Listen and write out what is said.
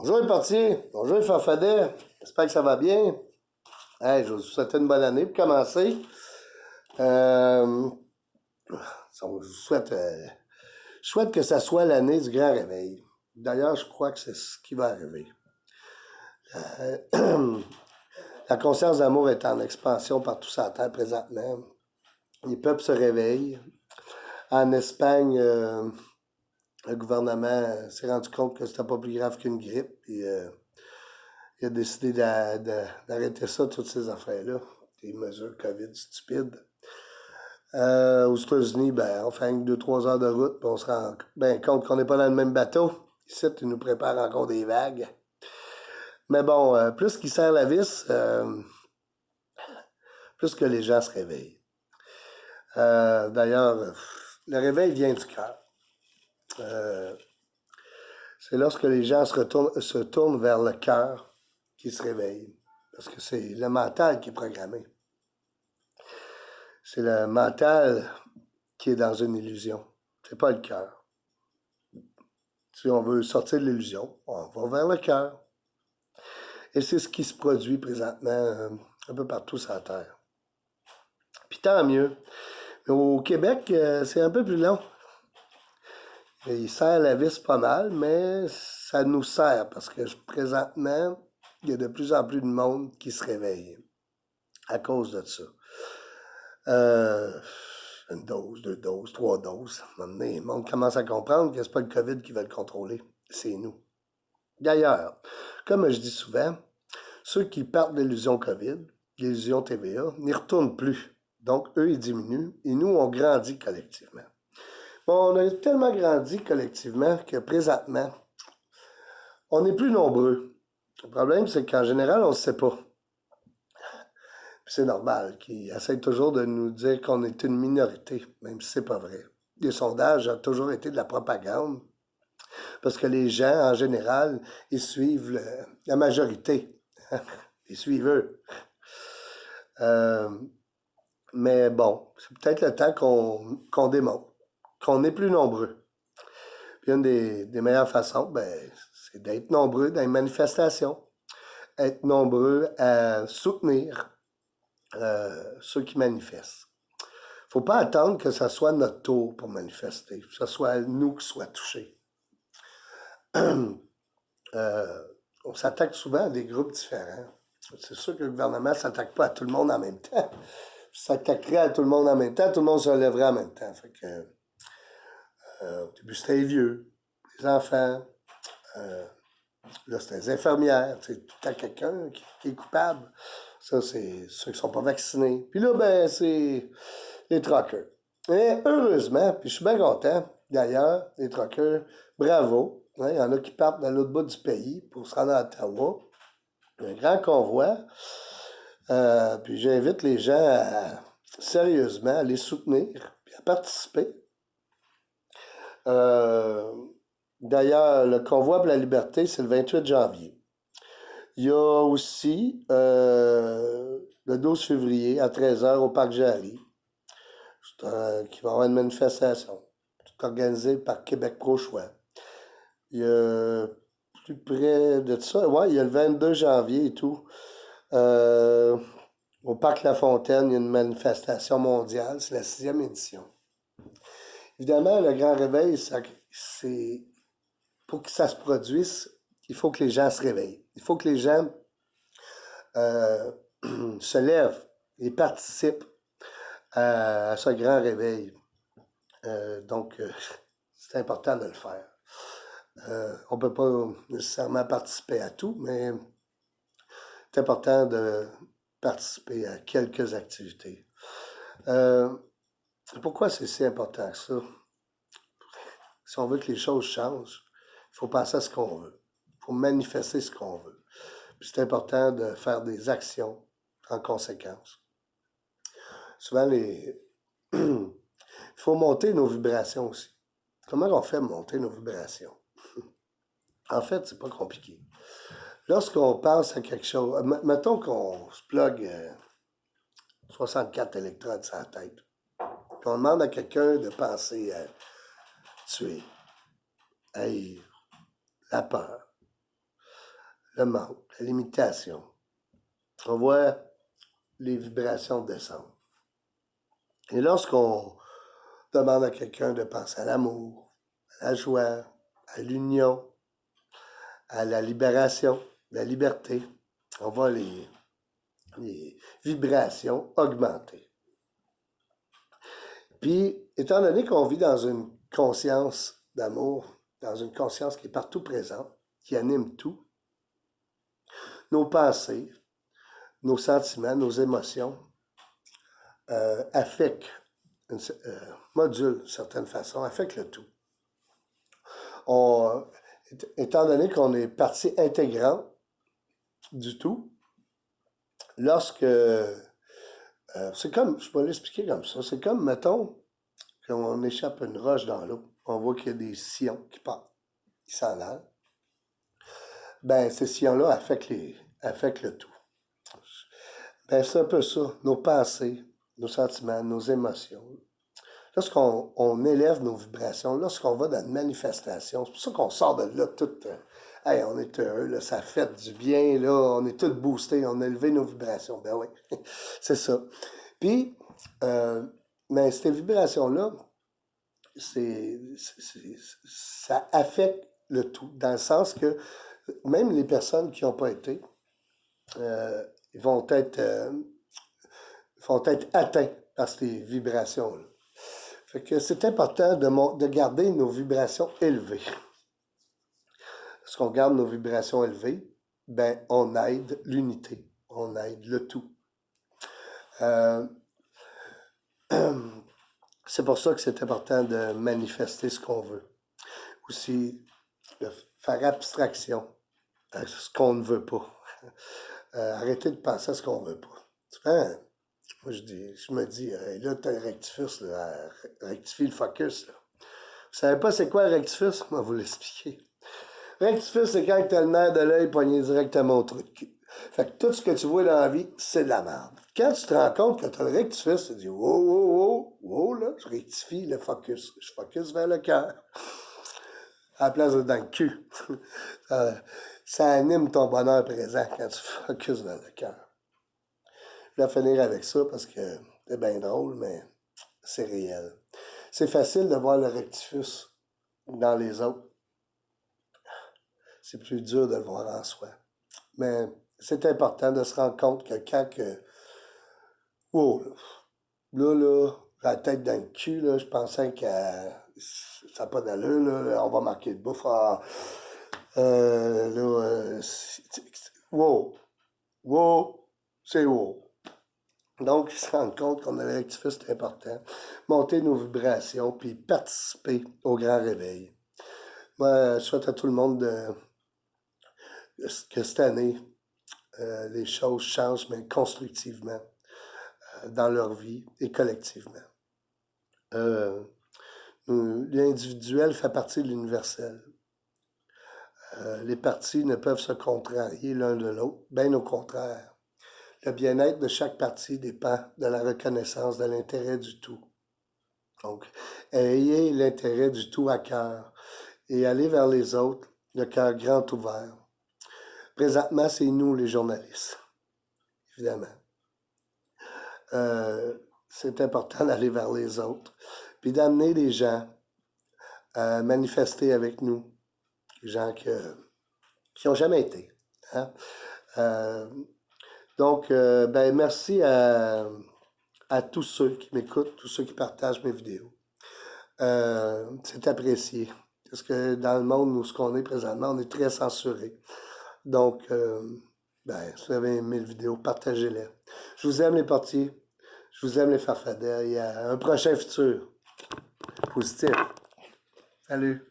Bonjour les portiers, bonjour les farfadets, j'espère que ça va bien. Hey, je vous souhaite une bonne année pour commencer. Je vous souhaite que ça soit l'année du grand réveil. D'ailleurs, je crois que c'est ce qui va arriver. La conscience d'amour est en expansion partout sur la Terre présentement. Les peuples se réveillent. En Espagne, le gouvernement s'est rendu compte que c'était pas plus grave qu'une grippe. Puis, il a décidé d'arrêter ça, toutes ces affaires-là. Des mesures COVID stupides. Aux États-Unis, ben, on fait 2-3 heures de route, puis on se rend bien compte qu'on n'est pas dans le même bateau. Ici, ils nous préparent encore des vagues. Mais bon, plus qu'ils serrent la vis, plus que les gens se réveillent. D'ailleurs, le réveil vient du cœur. C'est lorsque les gens se tournent vers le cœur qu'ils se réveillent. Parce que c'est le mental qui est programmé. C'est le mental qui est dans une illusion. C'est pas le cœur. Si on veut sortir de l'illusion, on va vers le cœur. Et c'est ce qui se produit présentement un peu partout sur la Terre. Puis tant mieux. Mais au Québec, c'est un peu plus long. Il serre la vis pas mal, mais ça nous sert parce que présentement, il y a de plus en plus de monde qui se réveille à cause de ça. Une dose, 2 doses, 3 doses. Maintenant, le monde commence à comprendre que c'est pas le COVID qui va le contrôler, c'est nous. D'ailleurs, comme je dis souvent, ceux qui partent de l'illusion COVID, l'illusion TVA, n'y retournent plus. Donc, eux, ils diminuent et nous, on grandit collectivement. Bon, on a tellement grandi collectivement que présentement, on est plus nombreux. Le problème, c'est qu'en général, on ne sait pas. Puis c'est normal qu'ils essayent toujours de nous dire qu'on est une minorité, même si c'est pas vrai. Les sondages ont toujours été de la propagande, parce que les gens, en général, ils suivent la majorité. Ils suivent eux. Mais bon, c'est peut-être le temps qu'on démontre qu'on est plus nombreux. Puis une des meilleures façons, ben, c'est d'être nombreux dans les manifestations, être nombreux à soutenir ceux qui manifestent. Faut pas attendre que ce soit notre tour pour manifester, que ce soit nous qui soient touchés. On s'attaque souvent à des groupes différents. C'est sûr que le gouvernement ne s'attaque pas à tout le monde en même temps. S'attaquerait à tout le monde en même temps, tout le monde se lèverait en même temps. Fait que, au début, c'était les vieux, les enfants, là, c'était les infirmières. C'est tout à quelqu'un qui est coupable. Ça, c'est ceux qui ne sont pas vaccinés. Puis là, ben, c'est les truckers. Et heureusement, puis je suis bien content, d'ailleurs, les truckers, bravo. Hein, il y en a qui partent de l'autre bout du pays pour se rendre à Ottawa. Un grand convoi. Puis j'invite les gens à, sérieusement, à les soutenir, puis à participer. D'ailleurs, le convoi pour la liberté, c'est le 28 janvier. Il y a aussi le 12 février à 13h au Parc Jarry, qui va y avoir une manifestation, tout organisée par Québec Pro-Choix. Il y a plus près de ça, ouais, il y a le 22 janvier et tout. Au Parc La Fontaine, il y a une manifestation mondiale, c'est la 6e édition. Évidemment, le grand réveil, c'est pour que ça se produise, il faut que les gens se réveillent. Il faut que les gens se lèvent et participent à ce grand réveil. Donc, c'est important de le faire. On ne peut pas nécessairement participer à tout, mais c'est important de participer à quelques activités. Pourquoi c'est si important que ça? Si on veut que les choses changent, il faut penser à ce qu'on veut. Il faut manifester ce qu'on veut. Puis c'est important de faire des actions en conséquence. Souvent, il faut monter nos vibrations aussi. Comment on fait monter nos vibrations? En fait, c'est pas compliqué. Lorsqu'on pense à quelque chose, mettons qu'on se plug 64 électrodes sur la tête, qu'on demande à quelqu'un de penser à tuer, haïr, la peur, le manque, la limitation. On voit les vibrations descendre. Et lorsqu'on demande à quelqu'un de penser à l'amour, à la joie, à l'union, à la libération, la liberté, on voit les vibrations augmenter. Puis, étant donné qu'on vit dans une conscience d'amour, dans une conscience qui est partout présente, qui anime tout, nos pensées, nos sentiments, nos émotions affectent, modulent d'une certaine façon, affectent le tout. Étant donné qu'on est partie intégrante du tout, lorsque... c'est comme, je vais l'expliquer comme ça, c'est comme, mettons, qu'on échappe une roche dans l'eau, on voit qu'il y a des sillons qui partent, qui s'en allent. Ben, ces sillons-là affectent le tout. Ben, c'est un peu ça, nos pensées, nos sentiments, nos émotions. Lorsqu'on élève nos vibrations, lorsqu'on va dans une manifestation, c'est pour ça qu'on sort de là tout... hey, on est heureux, là, ça fait du bien, là, on est tous boostés, on a élevé nos vibrations. Ben oui, c'est ça. Puis, mais ces vibrations-là, ça affecte le tout, dans le sens que même les personnes qui n'ont pas été, ils vont être atteints par ces vibrations-là. Fait que c'est important de garder nos vibrations élevées. Lorsqu'on garde nos vibrations élevées, ben, on aide l'unité, on aide le tout. C'est pour ça que c'est important de manifester ce qu'on veut. Aussi, de faire abstraction à ce qu'on ne veut pas. Arrêter de penser à ce qu'on ne veut pas. Souvent, moi, je me dis, là, tu as le rectifus, là, rectifie le focus. Là. Vous savez pas c'est quoi le rectifus? Moi, vous l'expliquer. Rectifus, c'est quand tu as le nerf de l'œil poigné directement au trou de cul. Fait que tout ce que tu vois dans la vie, c'est de la merde. Quand tu te rends compte que tu as le rectifus, tu te dis, wow, là, je rectifie le focus. Je focus vers le cœur. À la place de dans le cul. Ça anime ton bonheur présent quand tu focuses vers le cœur. Je vais finir avec ça parce que c'est bien drôle, mais c'est réel. C'est facile de voir le rectifus dans les autres. C'est plus dur de le voir en soi. Mais c'est important de se rendre compte que quand que... Wow, là, la tête dans le cul, là, je pensais que ça n'a pas d'allure, là, on va marquer le bouffe. Wow, c'est wow. Donc, se rendre compte qu'on a le rectifus, c'est important. Monter nos vibrations, puis participer au grand réveil. Moi, je souhaite à tout le monde que cette année, les choses changent, mais constructivement, dans leur vie et collectivement. L'individuel fait partie de l'universel. Les parties ne peuvent se contrarier l'un de l'autre, bien au contraire. Le bien-être de chaque partie dépend de la reconnaissance de l'intérêt du tout. Donc, ayez l'intérêt du tout à cœur et allez vers les autres, le cœur grand ouvert. Présentement, c'est nous les journalistes, évidemment. C'est important d'aller vers les autres, puis d'amener les gens à manifester avec nous, les gens qui n'ont jamais été. Hein? Donc, ben, merci à tous ceux qui m'écoutent, tous ceux qui partagent mes vidéos. C'est apprécié. Parce que dans le monde où ce qu'on est présentement, on est très censuré. Donc, ben, si vous avez aimé la vidéo, partagez-les. Je vous aime les portiers. Je vous aime les farfadets. Il y a un prochain futur positif. Salut!